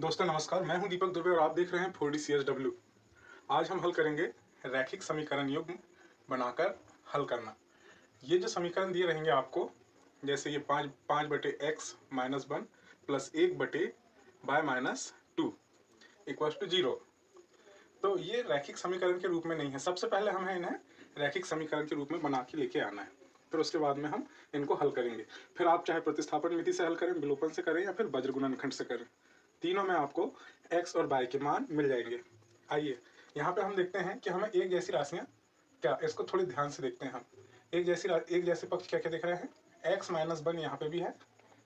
दोस्तों नमस्कार, मैं हूं दीपक दुबे और आप देख रहे हैं 4D CSW। आज हम हल करेंगे रैखिक समीकरण युग्म बनाकर हल करना। ये जो समीकरण दिए रहेंगे आपको, जैसे ये 5/x - 1 plus 1/y-2 equals to 0। तो ये रैखिक समीकरण के रूप में नहीं है। सबसे पहले हमें इन्हें रैखिक समीकरण के रूप में बना के लेके आना है, फिर उसके बाद में हम इनको हल करेंगे। फिर आप चाहे प्रतिस्थापन विधि से हल करें, विलोपन से करें या फिर वज्र गुणनखंड से करें, तीनों में आपको x और y के मान मिल जाएंगे। आइए यहाँ पे हम देखते हैं कि हमें एक जैसी राशियाँ क्या, इसको थोड़ी ध्यान से देखते हैं हम। एक जैसे पक्ष क्या क्या देख रहे हैं, x - 1 यहाँ पे भी है,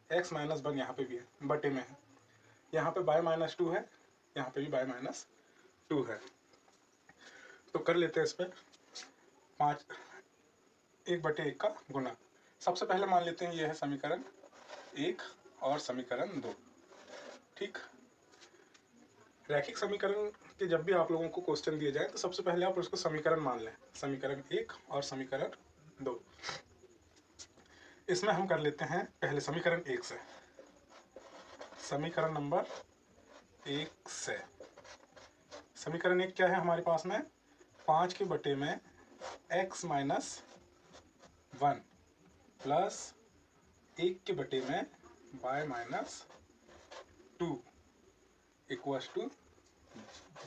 x - 1 यहाँ पे भी है, बटे में है। यहाँ पे y-2 है, यहाँ पे भी y-2 है। तो कर लेते हैं इस पर 1/1 का गुना। सबसे पहले मान लेते हैं यह है समीकरण 1 और समीकरण 2। ठीक, रैखिक समीकरण के जब भी आप लोगों को क्वेश्चन दिए जाए तो सबसे पहले आप उसको समीकरण मान लें, समीकरण 1 और समीकरण 2। इसमें हम कर लेते हैं पहले समीकरण 1 से। समीकरण नंबर 1 से समीकरण 1 क्या है हमारे पास में, 5 के बटे में x - 1 प्लस 1 के बटे में y-2 इक्वल्स टू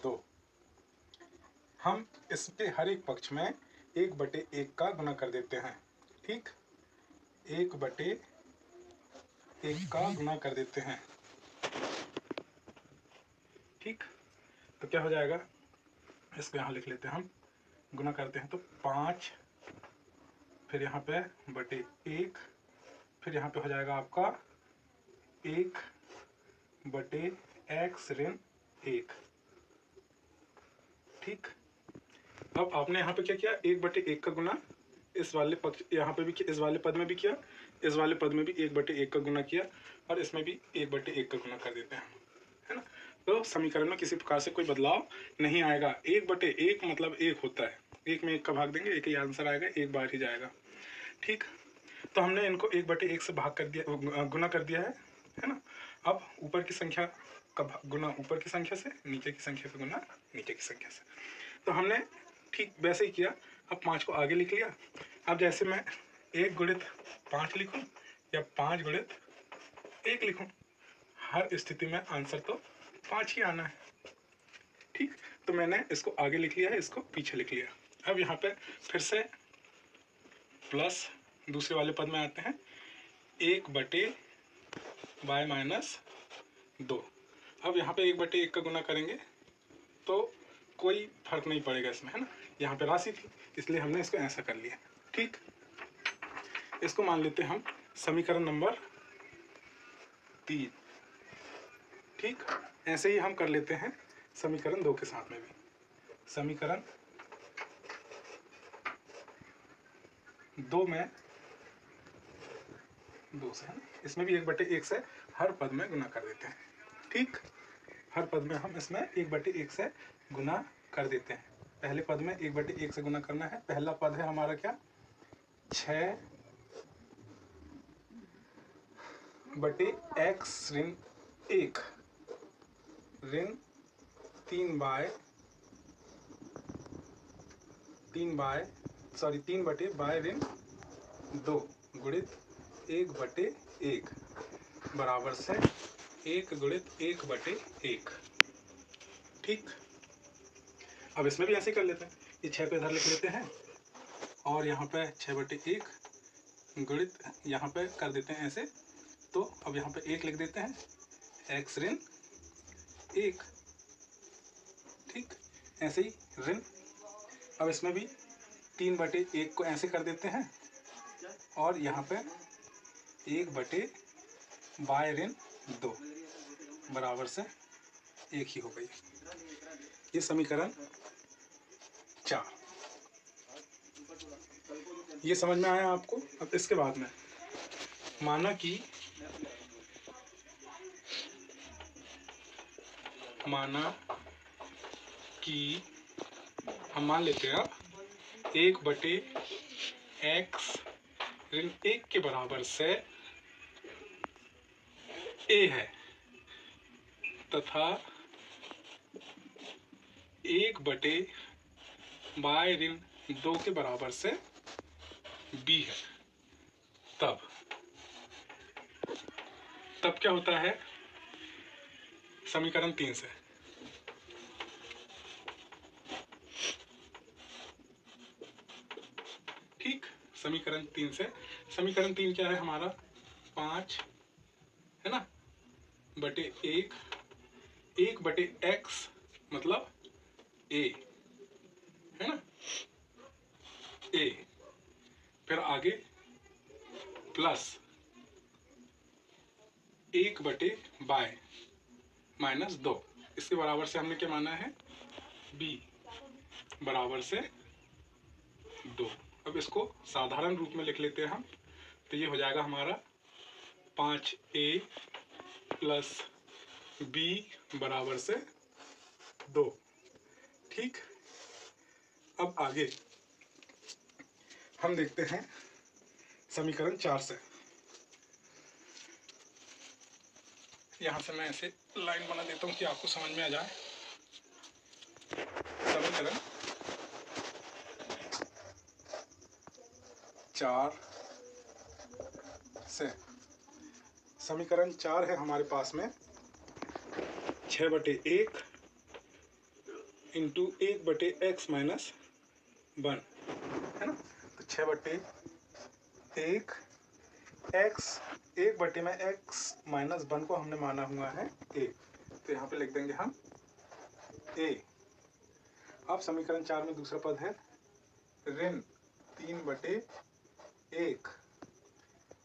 2। हम इसके हर एक पक्ष में 1/1 का गुना कर देते हैं। ठीक, 1/1 का गुना कर देते हैं। ठीक, तो क्या हो जाएगा, इसको यहाँ लिख लेते हैं हम। गुना करते हैं तो 5, फिर यहाँ पे बटे 1, फिर यहाँ पे हो जाएगा आपका 1/x - 1। ठीक, अब आपने यहाँ पे क्या किया, 1/1 का गुना इस वाले पक्ष, यहाँ पे भी किया, इस वाले पद में भी किया, इस वाले पद में भी 1/1 का गुना किया और इसमें भी 1/1 का गुना कर देते हैं, है ना। तो समीकरण में किसी प्रकार से कोई बदलाव नहीं आएगा। 1/1 मतलब 1 होता है, 1 में 1 का भाग देंगे, 1 ही आंसर आएगा, 1 बार ही जाएगा। ठीक, तो हमने इनको 1/1 से भाग कर दिया, गुना कर दिया है ना। अब ऊपर की संख्या का गुना ऊपर की संख्या से, नीचे की संख्या का गुना नीचे की संख्या से। तो हमने ठीक वैसे ही किया। अब 5 को आगे लिख लिया। अब जैसे मैं 1 गुणित 5 लिखूं या 5 गुणित 1 लिखूं, हर स्थिति में आंसर तो 5 ही आना है। ठीक, तो मैंने इसको आगे लिख लिया है, इसको पीछे लिख लिया। अब यहाँ पे फिर से प्लस दूसरे वाले पद में आते हैं, 1/y-2। अब यहाँ पे 1/1 का गुना करेंगे तो कोई फर्क नहीं पड़ेगा इसमें, है ना। यहाँ पे राशि थी इसलिए हमने इसको ऐसा कर लिया। ठीक, इसको मान लेते हैं हम समीकरण नंबर 3। ठीक, ऐसे ही हम कर लेते हैं समीकरण 2 के साथ में भी। समीकरण 2 में 2 से, इसमें भी 1/1 से हर पद में गुना कर देते हैं। ठीक, हर पद में हम इसमें 1/1 से गुना कर देते हैं। पहले पद में 1/1 से गुना करना है। पहला पद है हमारा क्या, 6/x - 1 ऋण 3/y-2 गुणित 1/1 बराबर से 1 गुणित 1/1। ठीक, अब इसमें भी ऐसे कर लेते हैं, ये 6 पे इधर लिख लेते हैं और यहाँ पे 6/1 गुणित यहाँ पे कर देते हैं ऐसे। तो अब यहाँ पे 1 लिख देते हैं, x ऋण 1। ठीक, ऐसे ही ऋण। अब इसमें भी 3/1 को ऐसे कर देते हैं और यहाँ पे 1/y-2 बराबर से 1 ही हो गई। ये समीकरण 4। ये समझ में आया आपको। अब इसके बाद में माना कि हम मान लेते हैं अब 1/x ऋण 1 के बराबर से a है। तथा 1/2 के बराबर से b है, तब क्या होता है समीकरण 3 से? ठीक, समीकरण 3 से, समीकरण 3 क्या है हमारा? 5 है ना बटे 1/x मतलब a है ना, a, फिर आगे प्लस 1/y माइनस 2, इसके बराबर से हमने क्या माना है? b बराबर से 2। अब इसको साधारण रूप में लिख लेते हैं हम, तो ये हो जाएगा हमारा 5a प्लस b बराबर से 2। ठीक, अब आगे हम देखते हैं समीकरण 4 से। यहाँ से मैं ऐसे लाइन बना देता हूँ कि आपको समझ में आ जाए। समीकरण 4 से, समीकरण 4 है हमारे पास में 6/1 इंटू 1/x माइनस 1 है ना, तो 6/1 x, 1 में x माइनस 1 को हमने माना हुआ है a, तो यहाँ पे लिख देंगे हम a। अब समीकरण 4 में दूसरा पद है ऋण 3/1,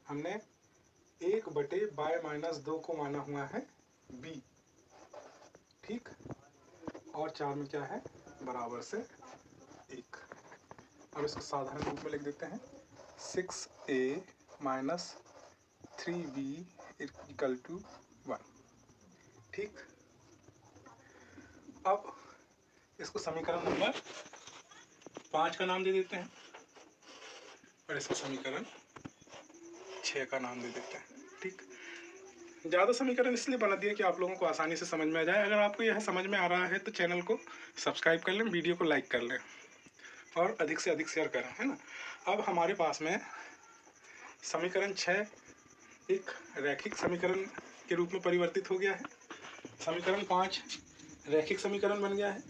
हमने 1/y माइनस 2 को माना हुआ है b। ठीक, और 4 में क्या है? बराबर से 1। अब इसको साधारण रूप में लिख देते हैं 6a minus 3b equal to 1। ठीक, अब इसको समीकरण नंबर 5 का नाम दे देते हैं और इसको समीकरण 6 का नाम दे देते हैं। ठीक, ज़्यादा समीकरण इसलिए बना दिया कि आप लोगों को आसानी से समझ में आ जाए। अगर आपको यह समझ में आ रहा है तो चैनल को सब्सक्राइब कर लें, वीडियो को लाइक कर लें और अधिक से अधिक शेयर करें, है ना। अब हमारे पास में समीकरण 6 एक रैखिक समीकरण के रूप में परिवर्तित हो गया है, समीकरण 5 रैखिक समीकरण बन गया है।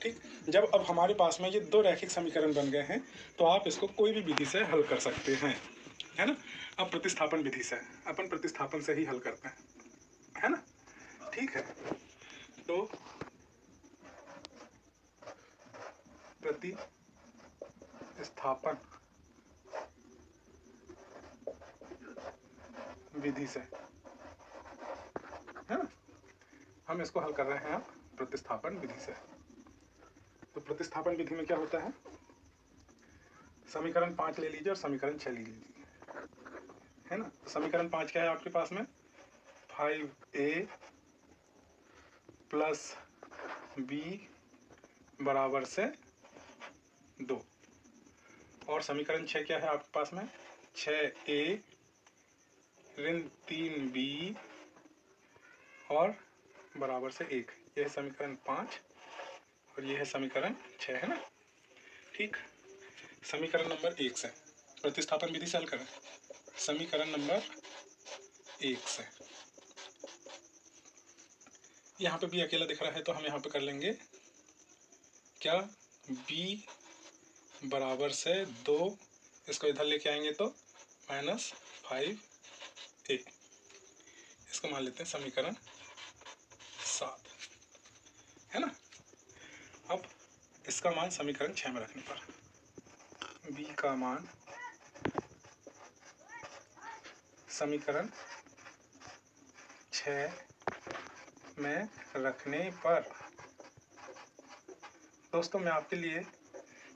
ठीक, जब अब हमारे पास में ये 2 रैखिक समीकरण बन गए हैं तो आप इसको कोई भी विधि से हल कर सकते हैं, है ना। अब प्रतिस्थापन विधि से, अपन प्रतिस्थापन से ही हल करते हैं, है ना। ठीक है, तो प्रतिस्थापन विधि से, है ना, हम इसको हल कर रहे हैं अब प्रतिस्थापन विधि से। तो प्रतिस्थापन विधि में क्या होता है? समीकरण 5 ले लीजिए और समीकरण 6 ले लीजिए, है ना। तो समीकरण 5 क्या है आपके पास में? 5a प्लस b बराबर से 2, और समीकरण 6 क्या है आपके पास में? 6a ऋण 3b और बराबर से 1। यह है समीकरण 5 और यह है समीकरण 6, है ना। ठीक, समीकरण नंबर 1 से प्रतिस्थापन विधि से हल करें। समीकरण नंबर 1 से, यहाँ पे भी अकेला दिख रहा है तो हम यहाँ पे कर लेंगे क्या? b बराबर से 2, इसको इधर लेके आएंगे तो -5a, इसको मान लेते हैं समीकरण 7, है ना। अब इसका मान समीकरण 6 में रखने पर b का मान समीकरण 6 में रखने पर, दोस्तों मैं आपके लिए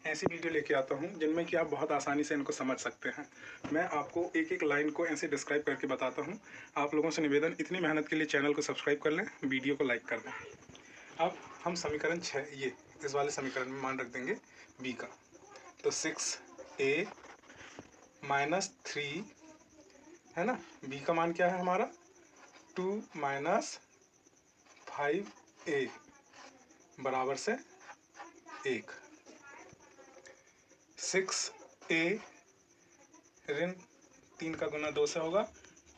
ऐसी वीडियो लेके आता हूँ जिनमें कि आप बहुत आसानी से इनको समझ सकते हैं। मैं आपको एक एक लाइन को ऐसे डिस्क्राइब करके बताता हूँ। आप लोगों से निवेदन, इतनी मेहनत के लिए चैनल को सब्सक्राइब कर लें, वीडियो को लाइक कर दें। अब हम समीकरण 6 ये इस वाले समीकरण में मान रख देंगे b का, तो 6a माइनस 3, है ना। b का मान क्या है हमारा? 2 माइनस 5a बराबर से 1। 6a ऋण 3 का गुना 2 से होगा,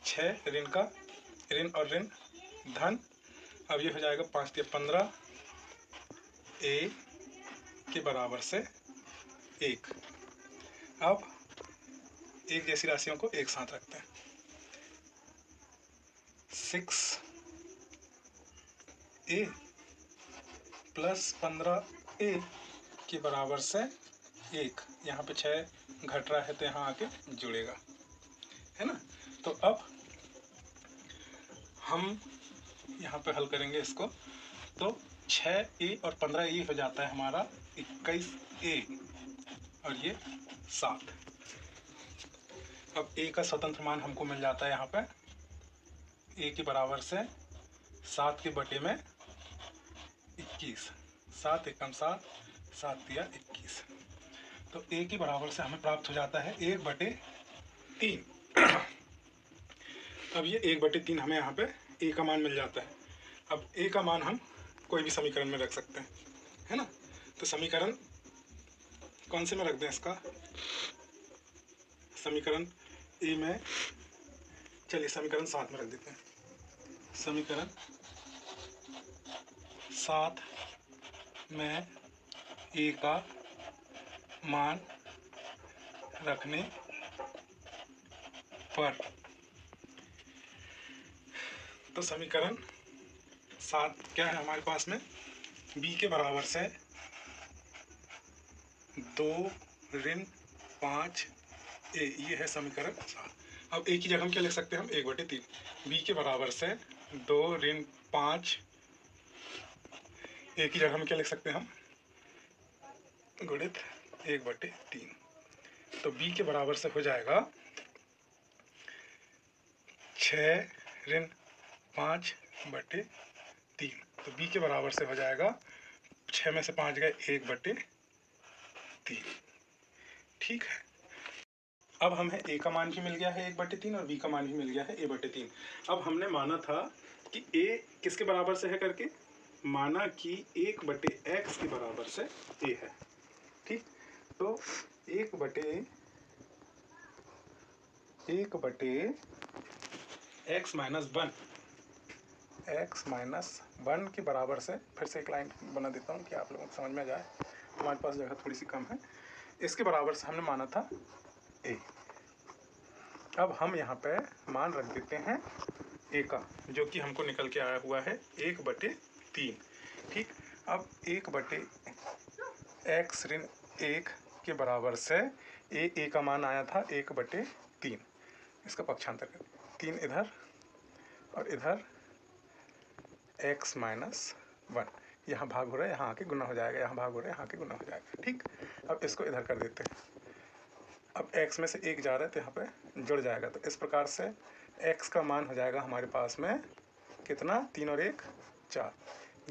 6 ऋण का ऋण और ऋण धन। अब ये हो जाएगा 5 × 15 a के बराबर से 1। अब एक जैसी राशियों को एक साथ रखते हैं। 6a प्लस 15a के बराबर से 1। यहाँ पे 6 घट रहा है तो यहाँ आके जुड़ेगा, है ना। तो अब हम यहाँ पे हल करेंगे इसको, तो 6a और 15a हो जाता है हमारा 21a और ये 7। अब a का स्वतंत्र मान हमको मिल जाता है यहाँ पे a के बराबर से 7 के बटे में 21। 7 एकम 7, 7 दिया 21। तो a के बराबर से हमें प्राप्त हो जाता है 1/3। अब ये 1/3 हमें यहाँ पे a का मान मिल जाता है। अब a का मान हम कोई भी समीकरण में रख सकते हैं, है ना। तो समीकरण कौन से में रख दें इसका? समीकरण a में, चलिए समीकरण 7 में रख देते हैं। समीकरण 7 में a का मान रखने पर, तो समीकरण 7 क्या है हमारे पास में? b के बराबर से 2 ऋण 5a, ये है समीकरण 7। अब a की जगह हम क्या लिख सकते हैं? हम 1/3। b के बराबर से 2 ऋण 5 a की जगह हम क्या लिख सकते हैं? हम गुणित 1/3। तो b के बराबर से हो जाएगा 6 ऋण 5/3। तो b के बराबर से हो जाएगा 6 में से 5 गए 1/3। ठीक है। अब हमें a का मान भी मिल गया है 1/3 और b का मान भी मिल गया है a/3। अब हमने माना था कि a किसके बराबर से है करके, माना कि 1/x के बराबर से a है। ठीक, तो 1/x - 1 के बराबर से, फिर से एक लाइन बना देता हूँ कि आप लोगों को समझ में जाए, हमारे पास जगह थोड़ी सी कम है। इसके बराबर से हमने माना था a। अब हम यहाँ पे मान रख देते हैं a का, जो कि हमको निकल के आया हुआ है 1/3। ठीक, अब 1/x ऋण 1 के बराबर से a का मान आया था 1/3। इसका पक्षांतर कर 3 इधर और इधर x - 1, यहाँ भाग हो रहा है, यहाँ आके गुना हो जाएगा, यहाँ भाग हो रहा है, यहाँ आके गुना हो जाएगा। ठीक, अब इसको इधर कर देते हैं। अब x में से 1 जा रहा है तो यहाँ पे जुड़ जाएगा। तो इस प्रकार से x का मान हो जाएगा हमारे पास में कितना? 3 और 1 4।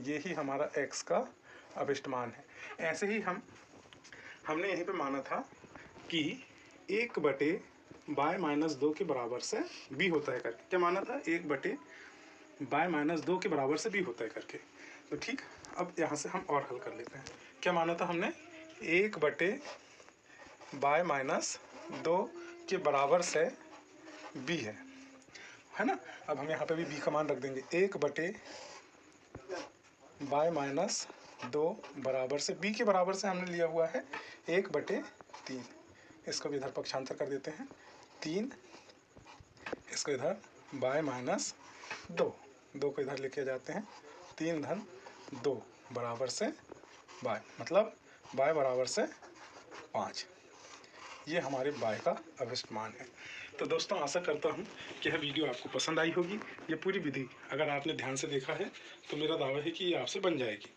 ये ही हमारा x का अभिष्ट मान है। ऐसे ही हमने यहीं पे माना था कि 1/y-2 के बराबर से b होता है करके। क्या माना था? 1/y-2 के बराबर से b होता है करके। तो ठीक, अब यहाँ से हम और हल कर लेते हैं। क्या माना था हमने? 1/y-2 के बराबर से b है ना। अब हम यहाँ पे भी b का मान रख देंगे। 1/y-2 बराबर से b के बराबर से हमने लिया हुआ है 1/3। इसको भी इधर पक्षांतर कर देते हैं। 3, इसको इधर y-2, 2 को इधर लेके जाते हैं। 3 धन 2 बराबर से y, मतलब y बराबर से 5। ये हमारे y का अभिष्ट मान है। तो दोस्तों, आशा करता हूँ कि यह वीडियो आपको पसंद आई होगी। ये पूरी विधि अगर आपने ध्यान से देखा है तो मेरा दावा है कि ये आपसे बन जाएगी।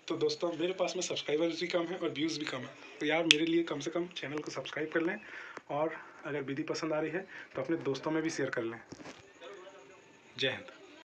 तो दोस्तों, मेरे पास में सब्सक्राइबर्स भी कम है और व्यूज़ भी कम है, तो यार मेरे लिए कम से कम चैनल को सब्सक्राइब कर लें, और अगर विधि पसंद आ रही है तो अपने दोस्तों में भी शेयर कर लें। जय हिंद।